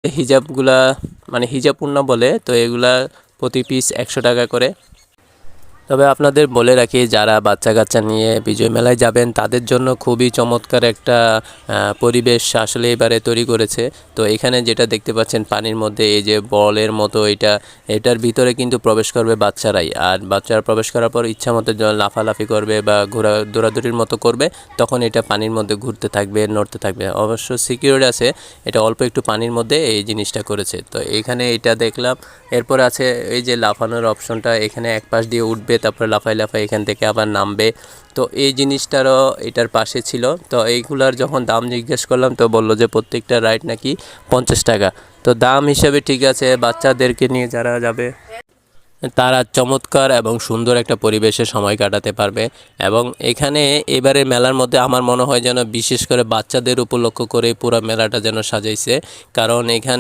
হিজাবগুলা মানে হিজাব ওড়না বলে, তো এগুলা প্রতি পিস 100 টাকা করে। তবে আপনাদের বলে রাখি, যারা বাচ্চা কাচ্চা নিয়ে বিজয় মেলায় যাবেন তাদের জন্য খুবই চমৎকার একটা পরিবেশ আসলে এবারে তৈরি করেছে। তো এখানে যেটা দেখতে পাচ্ছেন পানির মধ্যে এই যে বলের মতো, এটার ভিতরে কিন্তু প্রবেশ করবে বাচ্চারাই। আর বাচ্চারা প্রবেশ করার পর ইচ্ছা মতো লাফালাফি করবে বা দৌড়াদৌড়ির মতো করবে, তখন এটা পানির মধ্যে ঘুরতে থাকবে, নড়তে থাকবে। অবশ্য সিকিউর আছে, এটা অল্প একটু পানির মধ্যে এই জিনিসটা করেছে। তো এখানে এটা দেখলাম। এরপর আছে এই যে লাফানোর অপশনটা, এখানে এক পাশ দিয়ে উঠবে, তারপরে লাফাই লাফাই এখান থেকে আবার নামবে। তো এই জিনিসটারও এটার পাশে ছিল। তো এইগুলার যখন দাম জিজ্ঞেস করলাম, তো বললো যে প্রত্যেকটা রাইড নাকি 50 টাকা। তো দাম হিসেবে ঠিক আছে, বাচ্চাদেরকে নিয়ে যারা যাবে তারা চমৎকার এবং সুন্দর একটা পরিবেশে সময় কাটাতে পারবে। এবং এখানে এবারে মেলার মধ্যে আমার মনে হয় যেন বিশেষ করে বাচ্চাদের উপলক্ষ করে পুরো মেলাটা যেন সাজাইছে, কারণ এখানে